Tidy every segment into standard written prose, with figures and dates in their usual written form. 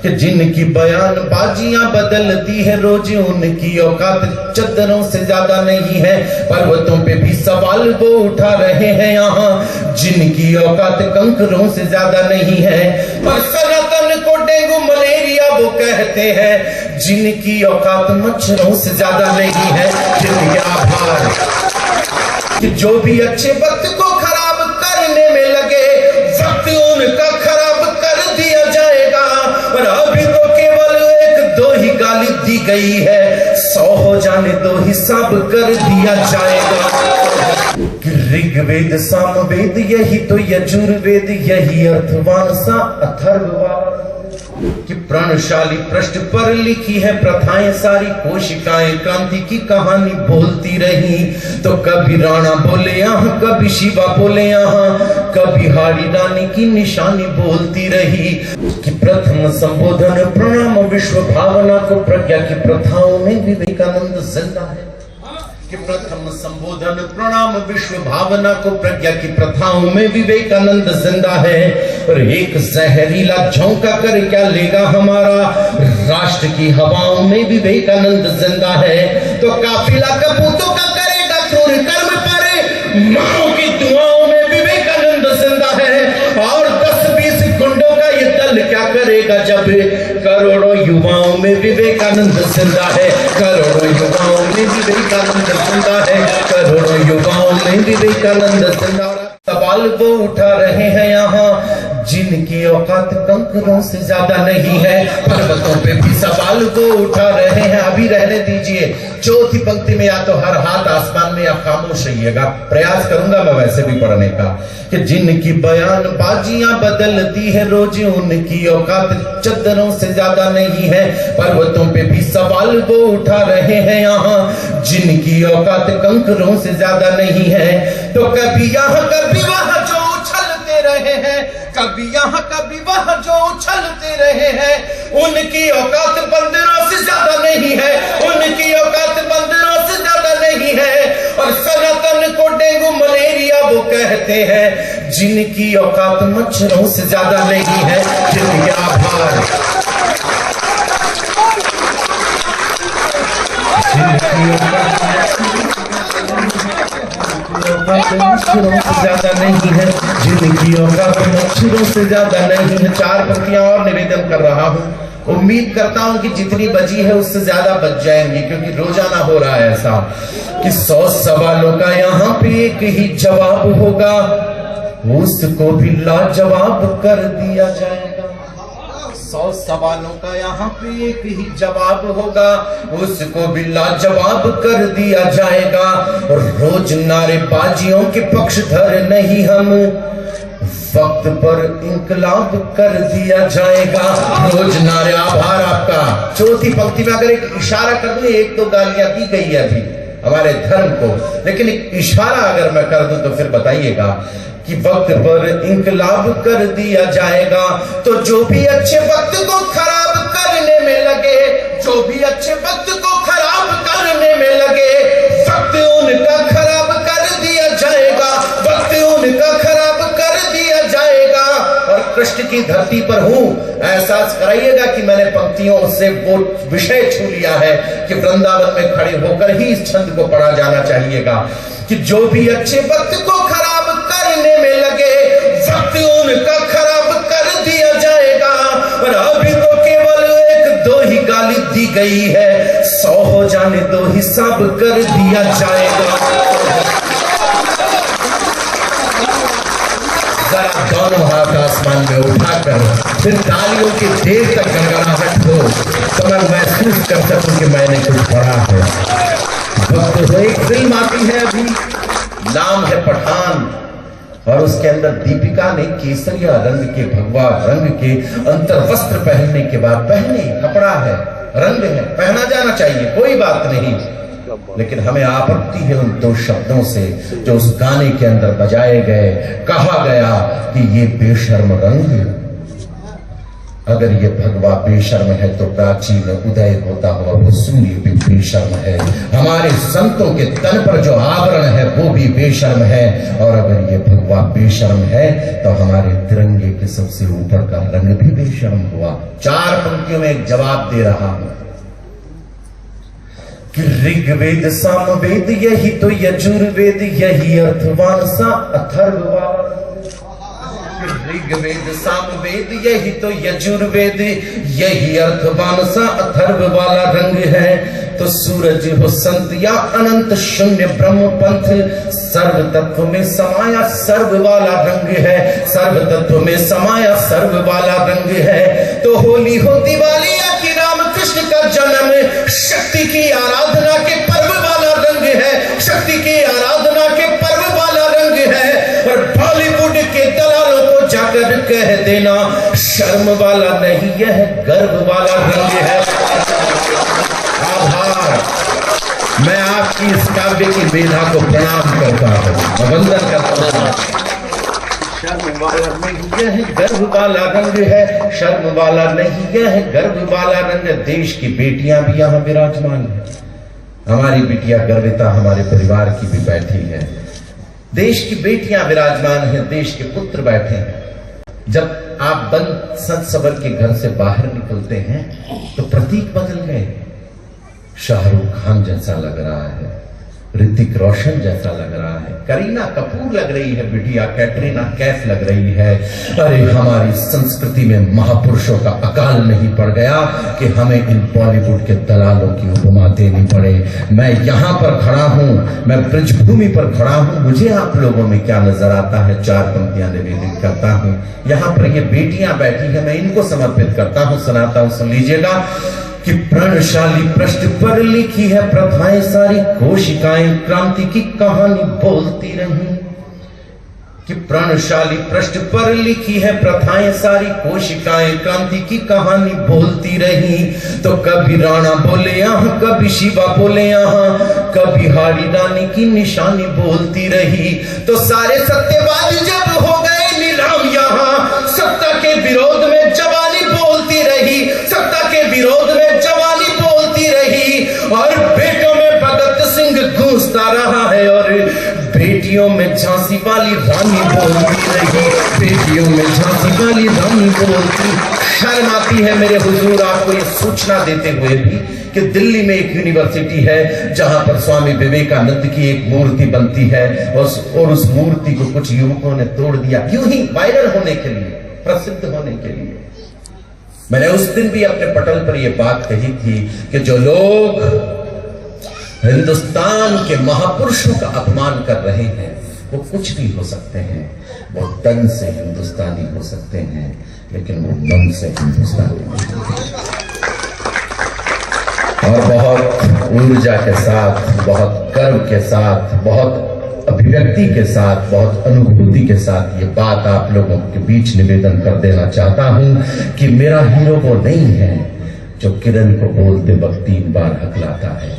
कि जिनकी बयान बाजियां बदलती है रोज, उनकी औकात चद्दरों से ज्यादा नहीं है। पर्वतों पे भी सवाल वो उठा रहे हैं यहाँ, जिनकी औकात कंकरों से ज्यादा नहीं है। पर सनातन को डेंगू मलेरिया वो कहते हैं, जिनकी औकात मच्छरों से ज्यादा नहीं है। जिनके आभार कि जो भी अच्छे वक्त को खराब करने में लगे, वक्त उनका खराब कर दिया जाएगा। पर अभी तो केवल एक दो ही गाली दी गई है, 100 हो जाने दो हिसाब कर दिया जाएगा। ऋग्वेद सामवेद यही तो यजुर्वेद, यही अर्थवान सा अथर्ववाद कि प्राणशाली पृष्ठ पर लिखी है प्रथाएं सारी, कोशिकाएं क्रांति की कहानी बोलती रही। तो कभी राणा बोले यहाँ, कभी शिवा बोले यहाँ, कभी हाड़ी रानी की निशानी बोलती रही। कि प्रथम संबोधन प्रणाम विश्व भावना को, प्रज्ञा की प्रथाओं में विवेकानंद जिंदा है। कि प्रथम संबोधन प्रणाम विश्व भावना को, प्रज्ञा की प्रथाओं में विवेकानंद जिंदा है। और एक जहरीला झोंका कर क्या लेगा हमारा, राष्ट्र की हवाओं में विवेकानंद जिंदा है। तो काफिला कपूतों का करेगा क्रूर कर्म पर, माओ की दुआओं में विवेकानंद जिंदा है। और 10-20 गुंडों का ये दल क्या करेगा जब करोड़ों युवाओं में विवेकानंद जिंदा है। करोड़ों युवाओं में विवेकानंद जिंदा है, करोड़ों युवाओं में विवेकानंद जिंदा। सवाल वो उठा रहे हैं यहाँ, जिनकी औकात कंकरों से ज्यादा नहीं है। पर्वतों पे भी सवाल वो उठा रहे हैं। अभी रहने दीजिए, चौथी पंक्ति में या तो हर हाथ आसमान में या खामोश रहिएगा, प्रयास करूंगा मैं वैसे भी पढ़ने का। कि जिनकी बयान बाजियां बदलती है रोज, उनकी औकात चद्दरों से ज्यादा नहीं है। पर्वतों पे भी सवाल वो उठा रहे हैं यहाँ, जिनकी औकात कंकरों से ज्यादा नहीं है। तो कभी यहाँ कभी वहाँ जो उछलते रहे हैं, कभी यहाँ कभी वहाँ जो उछलते रहे हैं, उनकी औकात बंदरों से ज्यादा नहीं है। उनकी औकात बंदरों से ज्यादा नहीं है। और सनातन को डेंगू मलेरिया वो कहते हैं, जिनकी औकात मच्छरों से ज्यादा नहीं है। जिनके आभार मच्छरों से ज्यादा नहीं है, जिनकी औकात मच्छरों से ज्यादा नहीं है। 4 पंक्तियां और निवेदन कर रहा हूं, उम्मीद करता हूं कि जितनी बची है उससे ज्यादा बच जाएंगी, क्योंकि रोजाना हो रहा है ऐसा कि 100 सवालों का यहाँ पे एक ही जवाब होगा, उसको भी लाजवाब कर दिया जाएगा। 100 सवालों का यहाँ पे एक ही जवाब होगा, उसको भी लाजवाब कर दिया जाएगा। रोज नारेबाजियों के पक्षधर नहीं हम, वक्त पर इंकलाब कर दिया जाएगा। रोज नारे। आभार आपका। चौथी पंक्ति में अगर एक इशारा कर दूं, 1-2 गालियां दी गई है अभी हमारे धर्म को, लेकिन एक इशारा अगर मैं कर दूं तो फिर बताइएगा कि वक्त पर इंकलाब कर दिया जाएगा। तो जो भी अच्छे वक्त को खराब करने में लगे, जो भी अच्छे वक्त को खराब करने में लगे, वक्त उनका खराब कर दिया जाएगा। वक्त उनका खराब कर दिया जाएगा। और कृष्ण की धरती पर हूं, एहसास कराइएगा कि मैंने पंक्तियों से वो विषय छू लिया है कि वृंदावन में खड़े होकर ही इस छंद को पढ़ा जाना चाहिएगा कि जो भी अच्छे वक्त को खराब करने में लगे, वक्त उनका खराब कर दिया जाएगा। और अभी तो केवल 1-2 ही गाली दी गई है, 100 हो जाने दो हिसाब कर दिया जाएगा। जरा दोनों हाथ आसमान में उठाकर फिर तालियों की देर तक गड़गड़ाहट हो, तो मैं महसूस कर सकूं कि मैंने कुछ पढ़ा है। वक्त हो, एक फिल्म आती है अभी, नाम है पठान, और उसके अंदर दीपिका ने केसरिया रंग के, भगवा रंग के अंतर वस्त्र पहनने के बाद, पहने कपड़ा है, रंग है, पहना जाना चाहिए, कोई बात नहीं, लेकिन हमें आपत्ति है उन 2 शब्दों से जो उस गाने के अंदर बजाए गए। कहा गया कि ये बेशर्म रंग अगर ये भगवा बेशर्म है तो प्राचीन उदय होता हुआ वो सूर्य भी बेशर्म है। हमारे संतों के तन पर जो आवरण है वो भी बेशर्म है। और अगर ये भगवा बेशर्म है तो हमारे तिरंगे के सबसे ऊपर का रंग भी बेशर्म हुआ। 4 पंक्तियों में एक जवाब दे रहा हूं कि ऋग्वेद सामवेद यही तो यजुर्वेद, यही अर्थवान सा अथर्ववान। ऋग्वेद सामवेद यही तो यजुर्वेद, यही अर्थवान सा अथर्व वाला रंग है। तो सूरज हो संत या अनंत शून्य ब्रह्म पंथ, सर्व तत्व में समाया सर्व वाला रंग है। सर्व तत्व में समाया सर्व वाला रंग है। तो होली हो दिवाली या कि राम कृष्ण का जन्म, शक्ति की आराधना के पर्व वाला रंग है। शक्ति की आराधना के पर्व वाला रंग है। और बॉलीवुड के दलालों को जाकर कह देना, शर्म वाला नहीं यह गर्व वाला रंग है। आभार। मैं आपकी इस काव्य की मेधा को प्रणाम करता हूं, वंदन करता हूं। शर्म वाला नहीं यह गर्व वाला रंग है। शर्म वाला नहीं यह गर्व वाला रंग। देश की बेटियां भी यहां विराजमान है। हमारी बिटिया गर्विता हमारे परिवार की भी बैठी है। देश की बेटियां विराजमान हैं, देश के पुत्र बैठे हैं। जब आप बंद सज सवर के घर से बाहर निकलते हैं तो प्रतीक बदल गए। शाहरुख खान जैसा लग रहा है, ऋतिक रोशन जैसा लग रहा है, करीना कपूर लग रही है, बिटिया कैटरीना कैफ लग रही है। अरे हमारी संस्कृति में महापुरुषों का अकाल नहीं पड़ गया कि हमें इन बॉलीवुड के दलालों की उपमा देनी पड़े। मैं यहां पर खड़ा हूं, मैं ब्रजभूमि पर खड़ा हूं, मुझे आप लोगों में क्या नजर आता है? 4 पंक्तियां निवेदित करता हूं। यहां पर ये बेटियां बैठी हैं, मैं इनको समर्पित करता हूं, सुनाता हूं, सुन लीजिएगा कि प्रणशाली पृष्ठ पर लिखी है प्रथाएं सारी, कोशिकाएं क्रांति की कहानी बोलती रही। कि प्रणशाली पृष्ठ पर लिखी है प्रथाएं सारी, कोशिकाएं क्रांति की कहानी बोलती रही। तो कभी राणा बोले यहाँ, कभी शिवा बोले यहाँ, कभी हारी रानी की निशानी बोलती रही। तो सारे सत्यवाद जब हो गए नीलाम यहाँ, सत्ता के विरोध में जवानी बोलती रही। सत्ता के विरोध में जवानी बोलती रही। और बेटों में भगत सिंह गूंजता रहा है, और बेटियों में झांसी वाली रानी बोलती रही। बेटियों में झांसी वाली रानी बोलती। शर्म आती है मेरे हुजूर आपको ये सूचना देते हुए भी कि दिल्ली में एक यूनिवर्सिटी है जहां पर स्वामी विवेकानंद की एक मूर्ति बनती है, और उस मूर्ति को कुछ युवकों ने तोड़ दिया, यूं ही वायरल होने के लिए, प्रसिद्ध होने के लिए। मैंने उस दिन भी अपने पटल पर यह बात कही थी कि जो लोग हिंदुस्तान के महापुरुषों का अपमान कर रहे हैं वो कुछ भी हो सकते हैं। वो तन से हिंदुस्तानी हो सकते हैं, लेकिन वो मन से हिंदुस्तानी नहीं। और बहुत ऊर्जा के साथ, बहुत गर्व के साथ, बहुत अभिव्यक्ति के साथ, बहुत अनुभूति के साथ ये बात आप लोगों के बीच निवेदन कर देना चाहता हूं कि मेरा हीरो वो नहीं है जो किरण को बोलते वक्त 3 बार हकलाता है।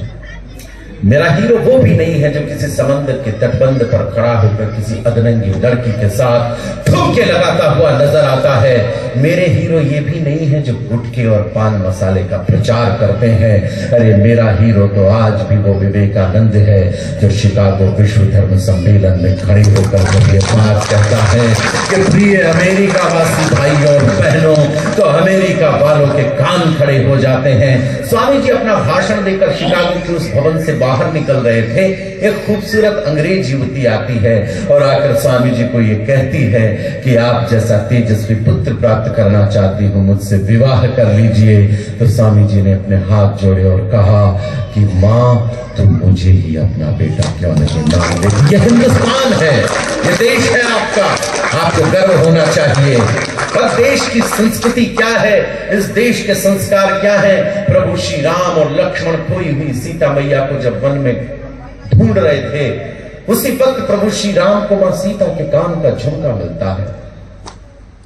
मेरा हीरो वो भी नहीं है जो किसी समंदर के तटबंध पर खड़ा होकर किसी अदरंगी लड़की के साथ ठुमके लगाता हुआ नजर आता है। मेरे हीरो ये भी नहीं है जो गुटखे और पान मसाले का प्रचार करते हैं। अरे मेरा हीरो तो आज भी वो विवेकानंद है जो शिकागो विश्व धर्म सम्मेलन में खड़े होकर जब ये बात कहता है कि प्रिय अमेरिका वासी भाइयों और बहनों, तो अमेरिका वालों के कान खड़े हो जाते हैं। स्वामी जी अपना भाषण देकर शिकागो के उस भवन से बाहर निकल रहे थे। एक खूबसूरत अंग्रेज युवती आती है और आकर स्वामी जी को ये कहती है कि आप जैसा तेजस्वी पुत्र प्राप्त करना चाहती हूँ, मुझसे विवाह कर लीजिए। तो स्वामी जी ने अपने हाथ जोड़े और कहा कि माँ तुम मुझे ही अपना बेटा क्यों नहीं मान लेती? ये हिंदुस्तान है, ये देश है आपका, आपको गर्व होना चाहिए। पर देश की संस्कृति क्या है, इस देश के संस्कार क्या है? प्रभु श्री राम और लक्ष्मण खोई हुई सीता मैया को जब वन में ढूंढ रहे थे, उसी वक्त प्रभु श्री राम को मां सीता के कान का झुमका मिलता है।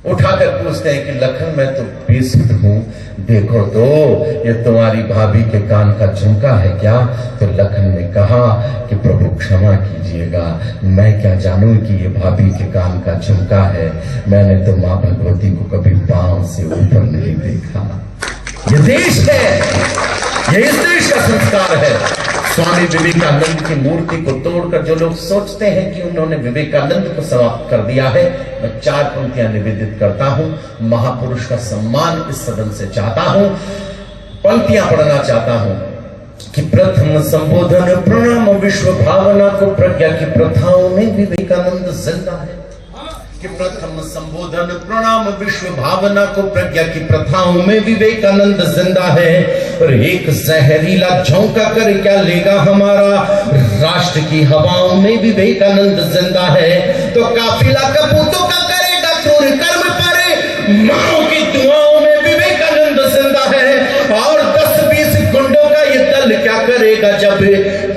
उठाकर पूछते हैं कि लखन मैं तो बेसुध हूं, देखो तो ये तुम्हारी भाभी के कान का झुमका है क्या? तो लखन ने कहा कि प्रभु क्षमा कीजिएगा, मैं क्या जानूं कि ये भाभी के कान का झुमका है, मैंने तो माँ भगवती को कभी पांव से ऊपर नहीं देखा। ये देश है, ये इस देश का संस्कार है। स्वामी विवेकानंद की मूर्ति को तोड़कर जो लोग सोचते हैं कि उन्होंने विवेकानंद को समाप्त कर दिया है, मैं 4 पंक्तियां निवेदित करता हूं। महापुरुष का सम्मान इस सदन से चाहता हूं, पंक्तियां पढ़ना चाहता हूं कि प्रथम संबोधन प्रणाम विश्व भावना को प्रज्ञा की प्रथाओं में विवेकानंद जिंदा है। कि प्रथम संबोधन प्रणाम विश्व भावना को प्रज्ञा की प्रथाओं में विवेकानंद जिंदा है। और एक जहरीला झोंका कर क्या लेगा हमारा, राष्ट्र की हवाओं में विवेकानंद जिंदा है। तो काफिला कपूतों का करेगा क्रूर कर्म परे, माओ की दुआओं में विवेकानंद जिंदा है। और 10-20 गुंडों का ये दल क्या करेगा जब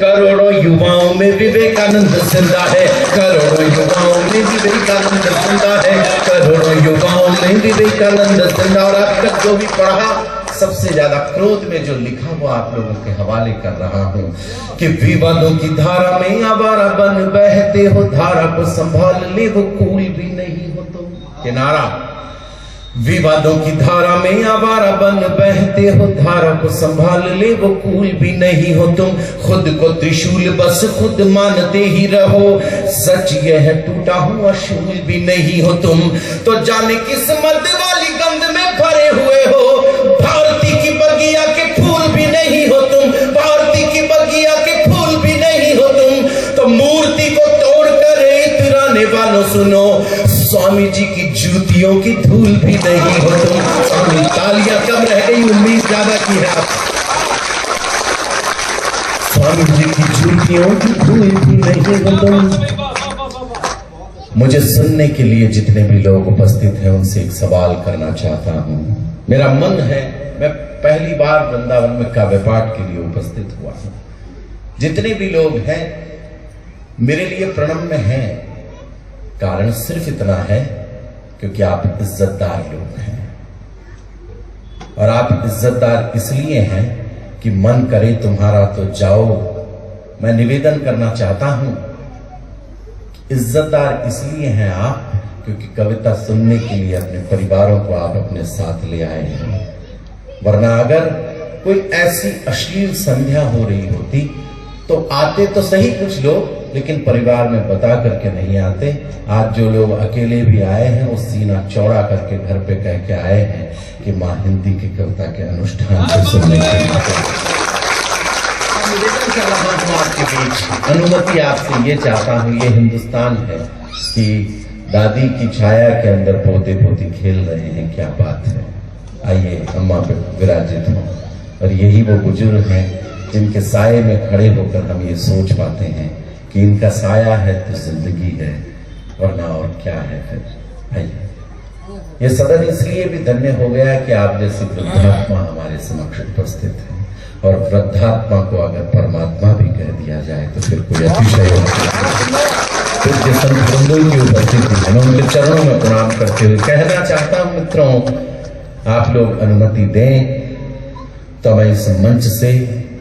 करोड़ों युवाओं में विवेकानंद जिंदा है। करोड़ों युवाओं में विवेकानंद जिंदा है, करोड़ों युवाओं में विवेकानंद जिंदा। और अब तक जो भी पढ़ा, सबसे ज्यादा क्रोध में जो लिखा वो आप लोगों के हवाले कर रहा हूं कि विवादों की धारा में आवारा बन बहते हो, धारा को संभाल ले वो कूल भी नहीं हो तुम। किनारा, विवादों की धारा में आवारा बन बहते हो, धारा को संभाल ले वो कूल भी नहीं हो तुम। खुद को त्रिशूल बस खुद मानते ही रहो, सच यह है टूटा हुआ शूल भी नहीं हो तुम। तो जाने किस्मत वाली गंध में भरे हुए हो, भारती की बगिया के फूल भी नहीं हो तुम। भारती की बगिया के फूल भी नहीं हो तुम। तो मूर्ति को तोड़कर इतराने वालों सुनो, स्वामी जी की जूतियों की धूल भी नहीं हो तुम। स्वामी तालियां कम रह गई, उम्मीद ज्यादा की है आप। स्वामी जी की जूतियों की धूल भी नहीं हो तुम। मुझे सुनने के लिए जितने भी लोग उपस्थित हैं उनसे एक सवाल करना चाहता हूं। मेरा मन है, मैं पहली बार वृंदावन में काव्य पाठ के लिए उपस्थित हुआ हूं। जितने भी लोग हैं मेरे लिए प्रणम्य हैं, कारण सिर्फ इतना है क्योंकि आप इज्जतदार लोग हैं। और आप इज्जतदार इसलिए हैं कि मन करे तुम्हारा तो जाओ। मैं निवेदन करना चाहता हूं, इज्जतदार इसलिए हैं आप क्योंकि कविता सुनने के लिए अपने परिवारों को आप अपने साथ ले आए हैं। वरना अगर कोई ऐसी अश्लील संध्या हो रही होती तो आते तो सही कुछ लोग, लेकिन परिवार में बता करके नहीं आते। आज जो लोग अकेले भी आए हैं वो सीना चौड़ा करके घर पे कह के आए हैं कि माँ हिंदी की कविता के अनुष्ठान को सुनने के लिए। निवेदन कर रहा हूं आपके बीच, अनुमति आपसे ये चाहता हूँ, ये हिंदुस्तान है कि दादी की छाया के अंदर पोते पोती खेल रहे हैं, क्या बात है। आइए अम्मा पे विराजित हो। और यही वो बुजुर्ग हैं जिनके साये में खड़े होकर हम ये सोच पाते हैं कि इनका साया है तो जिंदगी है, वरना और क्या है फिर। आइए, ये सदन इसलिए भी धन्य हो गया कि आप जैसी वृद्धात्मा हमारे समक्ष उपस्थित है। और वृद्धात्मा को अगर परमात्मा भी कह दिया जाए तो फिर कोई अतिशय पूज्य संत बंधु की उपस्थिति है। मैं उनके चरणों में प्रणाम करते हुए कहना चाहता हूं, मित्रों आप लोग अनुमति दें तो मैं इस मंच से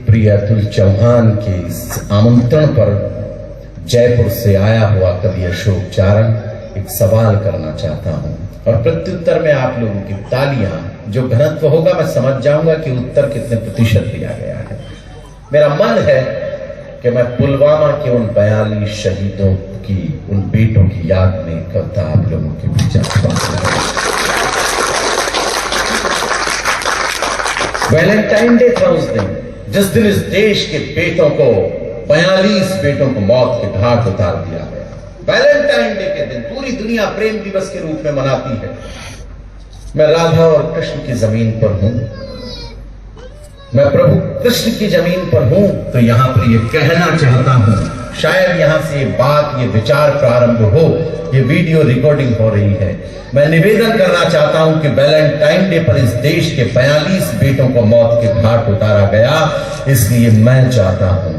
प्रिय अतुल चौहान के इस आमंत्रण पर जयपुर से आया हुआ कवि अशोक चारण एक सवाल करना चाहता हूं। और प्रत्युत्तर में आप लोगों की तालियां, जो घनत्व होगा मैं समझ जाऊंगा कि उत्तर कितने प्रतिशत दिया गया है। मेरा मन है कि मैं पुलवामा के उन 42 शहीदों की, उन बेटों की याद में कविता आप लोगों के बीच वैलेंटाइन डे था उस दिन, जिस दिन इस देश के बेटों को, 42 बेटों को मौत के घाट उतार दिया गया। वैलेंटाइन डे के दिन पूरी दुनिया प्रेम दिवस के रूप में मनाती है। मैं राधा और कृष्ण की जमीन पर हूं, मैं प्रभु कृष्ण की जमीन पर हूं, तो यहां पर यह कहना चाहता हूं, शायद यहां से ये बात, ये विचार प्रारंभ हो। ये वीडियो रिकॉर्डिंग हो रही है। मैं निवेदन करना चाहता हूं कि वैलेंटाइन डे पर इस देश के 42 बेटों को मौत के घाट उतारा गया, इसलिए मैं चाहता हूं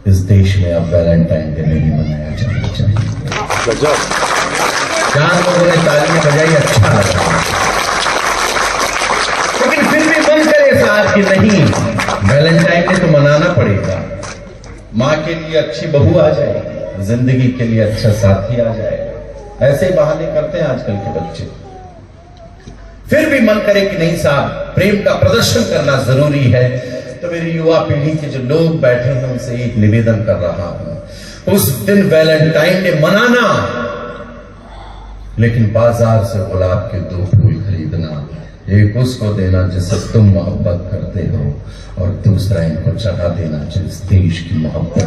इस देश में अब वैलेंटाइन डे नहीं मनाया जाना चाहिए। 4 लोगों ने तालियां बजाई, अच्छा लगा। लेकिन फिर भी मन करे साहब कि नहीं, वैलेंटाइन डे तो मनाना पड़ेगा। माँ के लिए अच्छी बहू आ जाएगी, जिंदगी के लिए अच्छा साथी आ जाएगा। ऐसे बहाने करते हैं आजकल के बच्चे। फिर भी मन करे कि नहीं साहब, प्रेम का प्रदर्शन करना जरूरी है। तो मेरी युवा पीढ़ी के जो लोग बैठे हैं उनसे एक निवेदन कर रहा हूं, उस दिन वैलेंटाइन डे मनाना, लेकिन बाजार से गुलाब के 2 फूल खरीदना, एक उसको देना जिससे तुम मोहब्बत करते हो और दूसरा इनको चढ़ा देना जिस देश की मोहब्बत